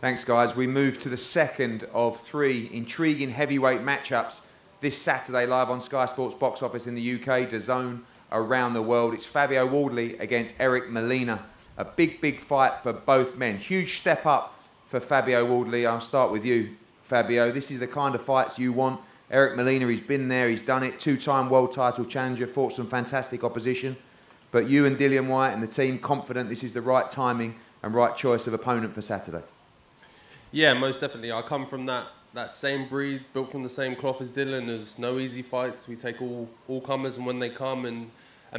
Thanks, guys. We move to the second of three intriguing heavyweight matchups this Saturday live on Sky Sports Box Office in the UK, DAZN around the world. It's Fabio Wardley against Eric Molina. A big, big fight for both men. Huge step up for Fabio Wardley. I'll start with you, Fabio. This is the kind of fights you want. Eric Molina, he's been there, he's done it. Two-time world title challenger, fought some fantastic opposition. But you and Dillian Whyte and the team confident this is the right timing and right choice of opponent for Saturday? Yeah, most definitely. I come from that same breed, built from the same cloth as Dylan. There's no easy fights. We take all comers and when they come, and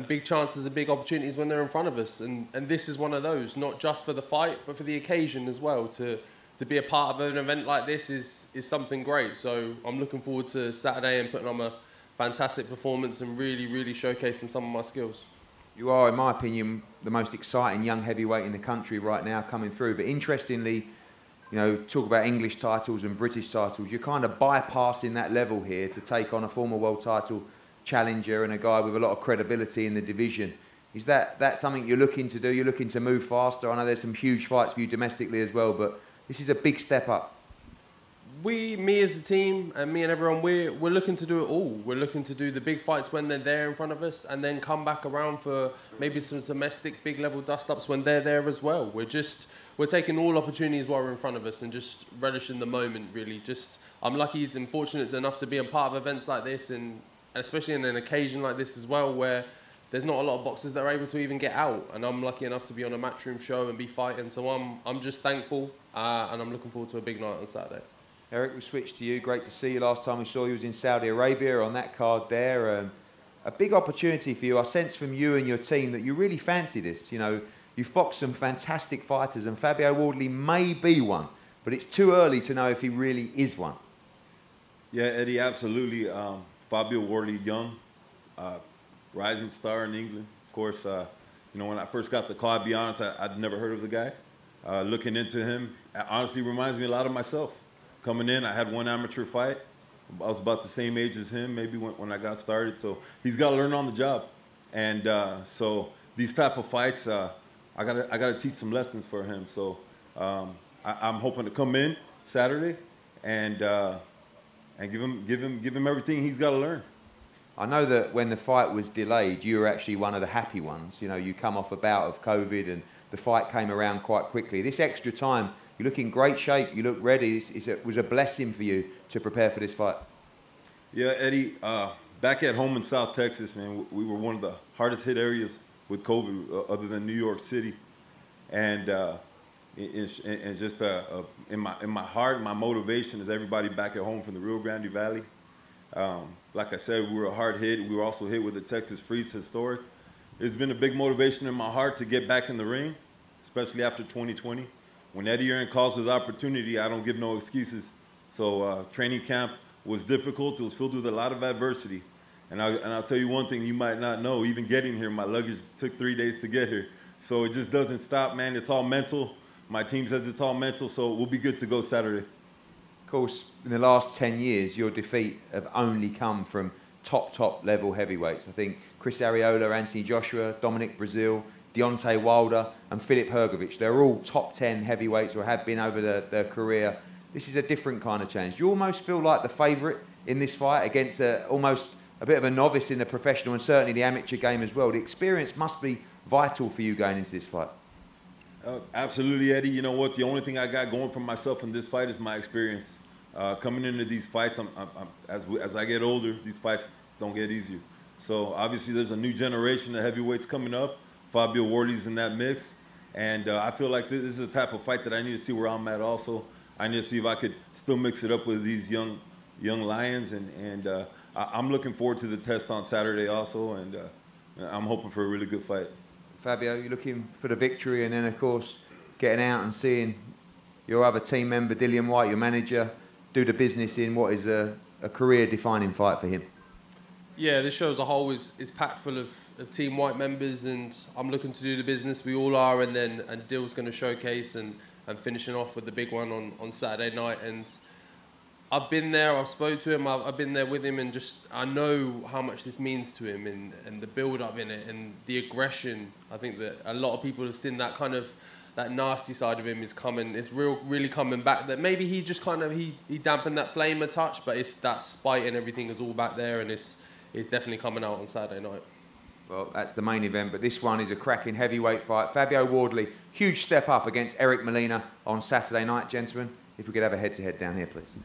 big chances and big opportunities when they're in front of us. And this is one of those, not just for the fight, but for the occasion as well. To be a part of an event like this is something great. So I'm looking forward to Saturday and putting on a fantastic performance and really, really showcasing some of my skills. You are, in my opinion, the most exciting young heavyweight in the country right now coming through. But interestingly, you know, talk about English titles and British titles, you're kind of bypassing that level here to take on a former world title challenger and a guy with a lot of credibility in the division. Is that something you're looking to do? You're looking to move faster? I know there's some huge fights for you domestically as well, but this is a big step up. Me as the team and me and everyone, we're looking to do it all. We're looking to do the big fights when they're there in front of us and then come back around for maybe some domestic big level dust-ups when they're there as well. We're taking all opportunities while we're in front of us and just relishing the moment, really. I'm lucky and fortunate enough to be a part of events like this and especially in an occasion like this as well where there's not a lot of boxers that are able to even get out. And I'm lucky enough to be on a Matchroom show and be fighting. So I'm just thankful and I'm looking forward to a big night on Saturday. Eric, we switched to you. Great to see you. Last time we saw you was in Saudi Arabia on that card there. A big opportunity for you. I sense from you and your team that you really fancy this. You know, you've boxed some fantastic fighters and Fabio Wardley may be one, but it's too early to know if he really is one. Yeah, Eddie, absolutely. Fabio Wardley, young, rising star in England. Of course, you know, when I first got the call, I'd be honest, I'd never heard of the guy. Looking into him, honestly reminds me a lot of myself. Coming in, I had one amateur fight. I was about the same age as him, maybe when I got started. So he's got to learn on the job. And so these type of fights, I gotta teach some lessons for him. So I'm hoping to come in Saturday and give him everything he's got to learn. I know that when the fight was delayed, you were actually one of the happy ones. You know, you come off a bout of COVID and the fight came around quite quickly. This extra time, you look in great shape, you look ready. It was a blessing for you to prepare for this fight. Yeah, Eddie, back at home in South Texas, man, we were one of the hardest hit areas with COVID other than New York City. And it's just in my heart, my motivation is everybody back at home from the Rio Grande Valley. Like I said, we were hard hit. We were also hit with the Texas Freeze historic. It's been a big motivation in my heart to get back in the ring, especially after 2020. When Eddie Aaron calls with opportunity, I don't give no excuses. So training camp was difficult. It was filled with a lot of adversity. And I'll tell you one thing you might not know, even getting here, my luggage took 3 days to get here. So it just doesn't stop, man. It's all mental. My team says it's all mental, so we'll be good to go Saturday. Of course, in the last 10 years, your defeat have only come from top level heavyweights. I think Chris Arreola, Anthony Joshua, Dominic Brazil, Deontay Wilder and Filip Hrgovic. They're all top 10 heavyweights or have been over their career. This is a different kind of challenge. Do you almost feel like the favourite in this fight against almost a bit of a novice in the professional and certainly the amateur game as well? The experience must be vital for you going into this fight. Absolutely, Eddie. You know what? The only thing I got going for myself in this fight is my experience. Coming into these fights, as I get older, these fights don't get easier. So obviously there's a new generation of heavyweights coming up. Fabio Wardley's in that mix. And I feel like this is the type of fight that I need to see where I'm at also. I need to see if I could still mix it up with these young lions. And I'm looking forward to the test on Saturday also. And I'm hoping for a really good fight. Fabio, you're looking for the victory and then, of course, getting out and seeing your other team member, Dillian Whyte, your manager, do the business in what is a career-defining fight for him. Yeah, this show as a whole is packed full of Team White members, and I'm looking to do the business. We all are, and Dill's going to showcase and finishing off with the big one on Saturday night. And I've been there, I've spoke to him, I've been there with him, and just I know how much this means to him and the build-up in it and the aggression. I think that a lot of people have seen that kind of that nasty side of him is coming. It's really coming back. That maybe he just kind of he dampened that flame a touch, but it's that spite and everything is all back there, and it's definitely coming out on Saturday night. Well, that's the main event, but this one is a cracking heavyweight fight. Fabio Wardley, huge step up against Eric Molina on Saturday night, gentlemen. If we could have a head-to-head down here, please.